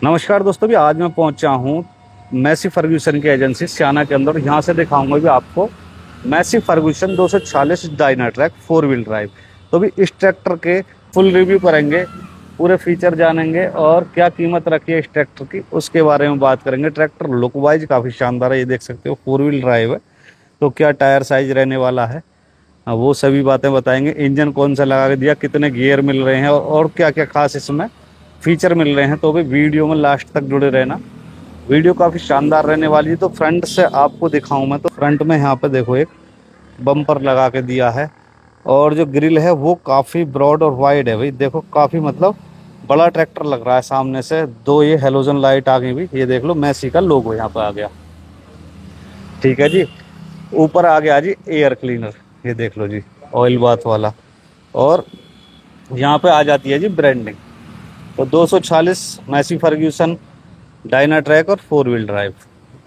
नमस्कार दोस्तों, भी आज मैं पहुंचा हूं मैसी फर्ग्यूसन की एजेंसी सियाना के अंदर। यहां से दिखाऊंगा भी आपको Massey Ferguson 246 Dynatrack 4 wheel drive. तो भी इस ट्रैक्टर के फुल रिव्यू करेंगे, पूरे फीचर जानेंगे और क्या कीमत रखी है इस ट्रैक्टर की उसके बारे में बात करेंगे। ट्रैक्टर लुक वाइज काफ़ी शानदार है, ये देख सकते हो 4 व्हील ड्राइव है। तो क्या टायर साइज रहने वाला है, वो सभी बातें बताएंगे। इंजन कौन सा लगा के दिया, कितने गियर मिल रहे हैं और क्या क्या खास इसमें फीचर मिल रहे हैं। तो भी वीडियो में लास्ट तक जुड़े रहना, वीडियो काफ़ी शानदार रहने वाली है। तो फ्रंट से आपको दिखाऊं मैं, तो फ्रंट में यहाँ पे देखो एक बम्पर लगा के दिया है और जो ग्रिल है वो काफ़ी ब्रॉड और वाइड है। भाई देखो काफ़ी मतलब बड़ा ट्रैक्टर लग रहा है। सामने से दो ये हेलोजन लाइट आ गई, भी ये देख लो मैसी का लोगो यहाँ पे आ गया। ठीक है जी। ऊपर आ गया जी एयर क्लीनर, ये देख लो जी, ऑयल बाथ वाला। और यहाँ पे आ जाती है जी ब्रांडिंग। तो 240 मैसी फर्ग्यूसन डायनाट्रैक और 4 व्हील ड्राइव,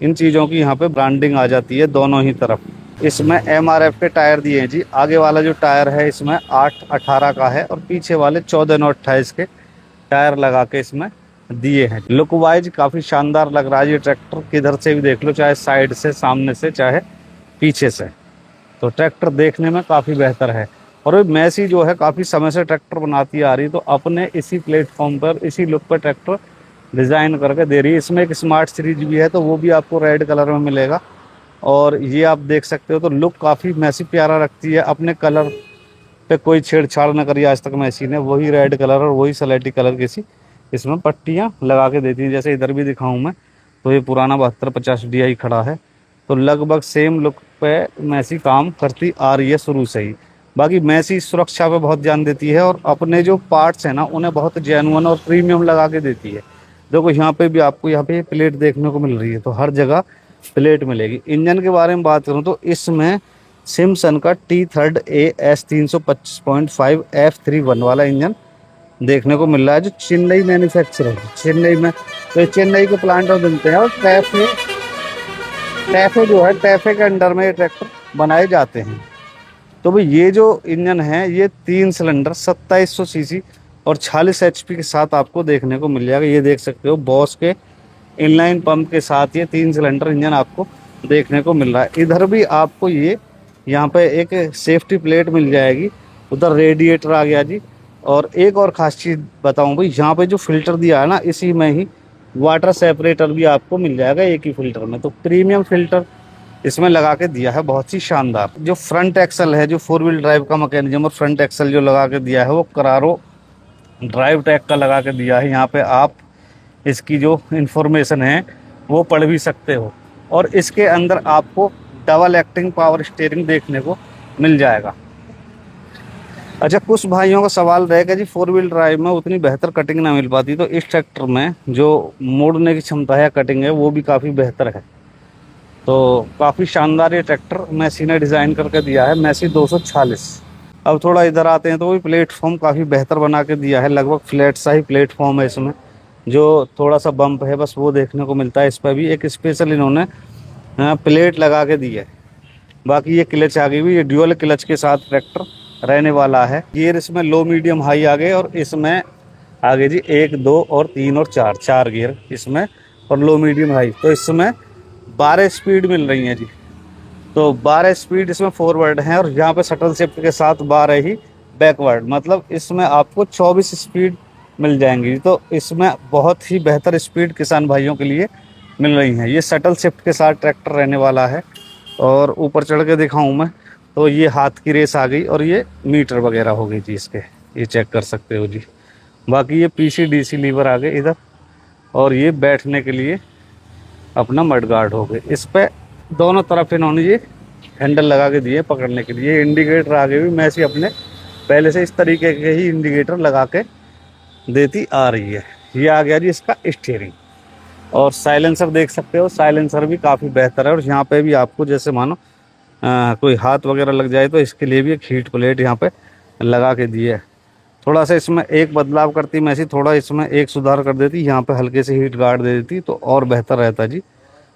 इन चीज़ों की यहाँ पे ब्रांडिंग आ जाती है दोनों ही तरफ। इसमें एमआरएफ के टायर दिए हैं जी। आगे वाला जो टायर है इसमें 8/18 का है और पीछे वाले 14/28 के टायर लगा के इसमें दिए हैं। लुक वाइज काफ़ी शानदार लग रहा है ये ट्रैक्टर, किधर से भी देख लो, चाहे साइड से, सामने से, चाहे पीछे से। तो ट्रैक्टर देखने में काफ़ी बेहतर है। और मैसी जो है काफ़ी समय से ट्रैक्टर बनाती आ रही, तो अपने इसी प्लेटफॉर्म पर इसी लुक पर ट्रैक्टर डिज़ाइन करके दे रही है। इसमें एक स्मार्ट सीरीज भी है, तो वो भी आपको रेड कलर में मिलेगा। और ये आप देख सकते हो, तो लुक काफ़ी मैसी प्यारा रखती है। अपने कलर पे कोई छेड़छाड़ न करी आज तक मैसी ने, वही रेड कलर और वही सलेटी कलर की सी इसमें पट्टियाँ लगा के देती हैं। जैसे इधर भी दिखाऊँ मैं, तो ये पुराना 7250 DI खड़ा है। तो लगभग सेम लुक पे मैसी काम करती आ रही है शुरू से ही। बाकी मैसी सुरक्षा पे बहुत ध्यान देती है और अपने जो पार्ट्स हैं ना उन्हें बहुत जेन्युइन और प्रीमियम लगा के देती है। देखो यहाँ पे भी आपको यहाँ पे प्लेट देखने को मिल रही है, तो हर जगह प्लेट मिलेगी। इंजन के बारे में बात करूँ तो इसमें सिम्सन का T3RD AS 325.5 F31 वाला इंजन देखने को मिल रहा है, जो चेन्नई मैन्युफैक्चर है। चेन्नई में, तो चेन्नई के प्लांट में बनते हैं और टैफे जो है, टैफे के अंडर में ये ट्रैक्टर बनाए जाते हैं। तो भाई ये जो इंजन है ये 3 सिलेंडर 2700 सीसी और 46 HP के साथ आपको देखने को मिल जाएगा। ये देख सकते हो बॉस के इनलाइन पंप के साथ ये 3 सिलेंडर इंजन आपको देखने को मिल रहा है। इधर भी आपको ये यहाँ पे एक सेफ्टी प्लेट मिल जाएगी। उधर रेडिएटर आ गया जी। और एक और ख़ास चीज़ बताऊँ भाई, यहाँ पे जो फिल्टर दिया है ना, इसी में ही वाटर सेपरेटर भी आपको मिल जाएगा एक ही फिल्टर में। तो प्रीमियम फिल्टर इसमें लगा के दिया है, बहुत ही शानदार। जो फ्रंट एक्सल है, जो 4 व्हील ड्राइव का मैकेनिज्म और फ्रंट एक्सल जो लगा के दिया है वो करारो ड्राइव टैग का लगा के दिया है। यहाँ पे आप इसकी जो इन्फॉर्मेशन है वो पढ़ भी सकते हो। और इसके अंदर आपको डबल एक्टिंग पावर स्टीयरिंग देखने को मिल जाएगा। अच्छा, कुछ भाइयों का सवाल रहेगा जी 4 व्हील ड्राइव में उतनी बेहतर कटिंग ना मिल पाती, तो इस ट्रैक्टर में जो मोड़ने की क्षमता है, कटिंग है, वो भी काफ़ी बेहतर है। तो काफ़ी शानदार ये ट्रैक्टर मैसी ने डिज़ाइन करके दिया है, मैसी 246। अब थोड़ा इधर आते हैं तो वही प्लेटफॉर्म काफ़ी बेहतर बना के दिया है। लगभग फ्लैट सा ही प्लेटफॉर्म है इसमें, जो थोड़ा सा बम्प है बस वो देखने को मिलता है। इस पर भी एक स्पेशल इन्होंने प्लेट लगा के दी है। बाकी ये क्लच आ गई हुई, ये ड्यूअल क्लच के साथ ट्रैक्टर रहने वाला है। गियर इसमें लो, मीडियम, हाई आ गए और इसमें आगे जी 1 2 और 3 और 4 गियर इसमें, और लो, मीडियम, हाई। तो इसमें 12 स्पीड मिल रही हैं जी। तो 12 स्पीड इसमें फॉरवर्ड हैं और यहाँ पे शटल शिफ्ट के साथ 12 ही बैकवर्ड, मतलब इसमें आपको 24 स्पीड मिल जाएंगी। तो इसमें बहुत ही बेहतर स्पीड किसान भाइयों के लिए मिल रही हैं। ये शटल शिफ्ट के साथ ट्रैक्टर रहने वाला है। और ऊपर चढ़ के दिखाऊं मैं, तो ये हाथ की रेस आ गई और ये मीटर वगैरह हो गई जी इसके, ये चेक कर सकते हो जी। बाकी ये PC-DC लीवर आ गए इधर, और ये बैठने के लिए अपना मड गार्ड हो गए। इस पे दोनों तरफ इन्होंने ये हैंडल लगा के दिए पकड़ने के लिए। इंडिकेटर आ गए भी, मैसी अपने पहले से इस तरीके के ही इंडिकेटर लगा के देती आ रही है। ये आ गया जी इसका स्टीयरिंग। और साइलेंसर देख सकते हो, साइलेंसर भी काफ़ी बेहतर है। और यहाँ पे भी आपको जैसे मानो कोई हाथ वगैरह लग जाए तो इसके लिए भी एक हीट प्लेट यहाँ पे लगा के दी है। थोड़ा सा इसमें एक बदलाव करती मैसी, थोड़ा इसमें एक सुधार कर देती, यहाँ पे हल्के से हीट गार्ड दे देती तो और बेहतर रहता जी।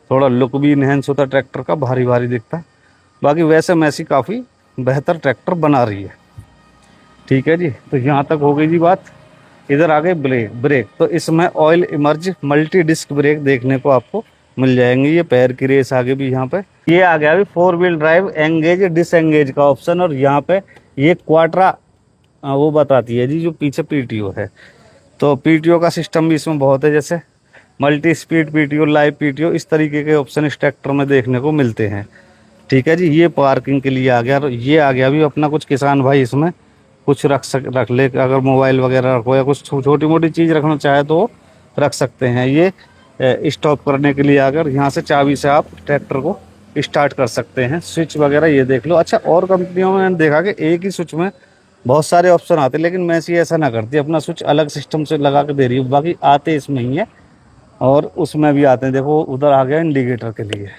थोड़ा लुक भी इन्हेंस होता ट्रैक्टर का, भारी भारी दिखता है। बाकी वैसे मैसी काफ़ी बेहतर ट्रैक्टर बना रही है। ठीक है जी। तो यहाँ तक हो गई जी बात इधर आ गए ब्रेक ब्रेक, तो इसमें oil immerse multi disc brake देखने को आपको मिल जाएंगे। ये पैर की रेस आगे भी यहाँ पे। ये आ गया अभी 4 व्हील ड्राइव एंगेज डिसएंगेज का ऑप्शन, और यहाँ पे ये क्वाड्रा वो बताती है जी जो पीछे पीटीओ है। तो पीटीओ का सिस्टम भी इसमें बहुत है, जैसे multi speed PTO, live PTO, इस तरीके के ऑप्शन इस ट्रैक्टर में देखने को मिलते हैं। ठीक है जी, ये पार्किंग के लिए आ गया। और ये आ गया अभी अपना कुछ किसान भाई इसमें कुछ रख ले, अगर मोबाइल वगैरह रखो या कुछ छोटी मोटी चीज़ रखना चाहे तो रख सकते हैं। ये स्टॉप करने के लिए अगर यहाँ से चाबी से आप ट्रैक्टर को स्टार्ट कर सकते हैं। स्विच वगैरह ये देख लो। अच्छा, और कंपनियों में मैंने देखा कि एक ही स्विच में बहुत सारे ऑप्शन आते हैं, लेकिन मैसी ऐसा ना करती, अपना स्विच अलग सिस्टम से लगा के दे रही है। बाकी आते इसमें ही है और उसमें भी आते हैं। देखो उधर आ गया इंडिकेटर के लिए,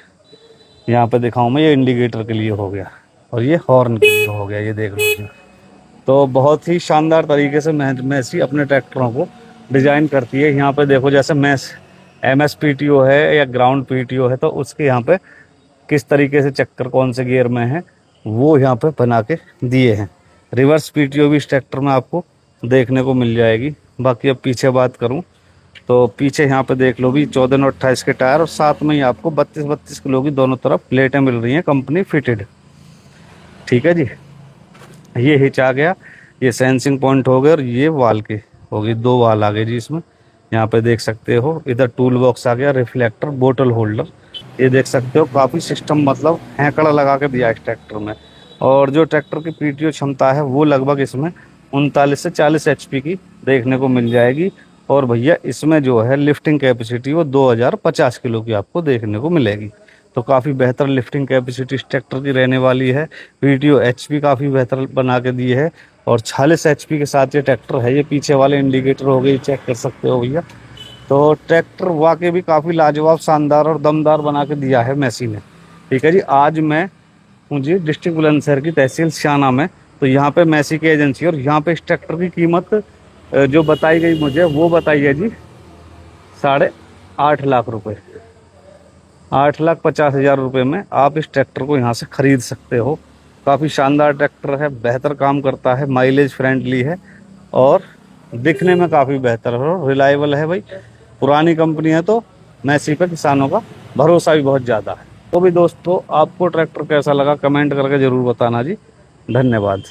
यहाँ पे दिखाऊँ मैं, ये इंडिकेटर के लिए हो गया और ये हॉर्न के लिए हो गया, ये देख लो। तो बहुत ही शानदार तरीके से मैसी अपने ट्रैक्टरों को डिज़ाइन करती है। यहाँ पे देखो जैसे MS पीटीओ है या ग्राउंड पीटीओ है, तो उसके यहाँ पे किस तरीके से चक्कर कौन से गियर में है वो यहाँ पे बना के दिए हैं। रिवर्स पीटीओ भी इस ट्रैक्टर में आपको देखने को मिल जाएगी। बाकी अब पीछे बात करूँ तो पीछे यहाँ पे देख लो भी 14 और 28 के टायर, और साथ में ही आपको 32 किलो की दोनों तरफ प्लेटें मिल रही हैं कंपनी फिटेड। ठीक है जी, ये हिच आ गया, ये सेंसिंग पॉइंट हो गए, और ये वाल के हो गई, 2 वाल आ गए जी इसमें। यहाँ पे देख सकते हो इधर टूल बॉक्स आ गया, रिफ्लेक्टर, बोतल होल्डर, ये देख सकते हो काफ़ी सिस्टम मतलब हैकड़ा लगा के दिया इस ट्रैक्टर में। और जो ट्रैक्टर की पीटीओ क्षमता है वो लगभग इसमें 39 से 40 HP की देखने को मिल जाएगी। और भैया इसमें जो है लिफ्टिंग कैपेसिटी वो 2050 किलो की आपको देखने को मिलेगी। तो काफ़ी बेहतर लिफ्टिंग कैपेसिटी इस ट्रैक्टर की रहने वाली है। पीटीओ HP काफ़ी बेहतर बना के दी है, और 46 HP के साथ ये ट्रैक्टर है। ये पीछे वाले इंडिकेटर हो गए, चेक कर सकते हो भैया। तो ट्रैक्टर वाकई भी काफ़ी लाजवाब, शानदार और दमदार बना के दिया है मैसी ने। ठीक है जी, आज मैं हूँ जी डिस्ट्रिक्ट बुलंदशहर की तहसील स्याना में। तो यहाँ पे मैसी की एजेंसी, और यहाँ पे इस ट्रैक्टर की कीमत जो बताई गई मुझे वो बताई है जी 8.5 लाख रुपए। 8,50,000 रुपये में आप इस ट्रैक्टर को यहाँ से ख़रीद सकते हो। काफ़ी शानदार ट्रैक्टर है, बेहतर काम करता है, माइलेज फ्रेंडली है और दिखने में काफ़ी बेहतर है, रिलायबल है। भाई पुरानी कंपनी है तो मैसी पे किसानों का भरोसा भी बहुत ज़्यादा है। तो भी दोस्तों, आपको ट्रैक्टर कैसा लगा कमेंट करके ज़रूर बताना जी। धन्यवाद।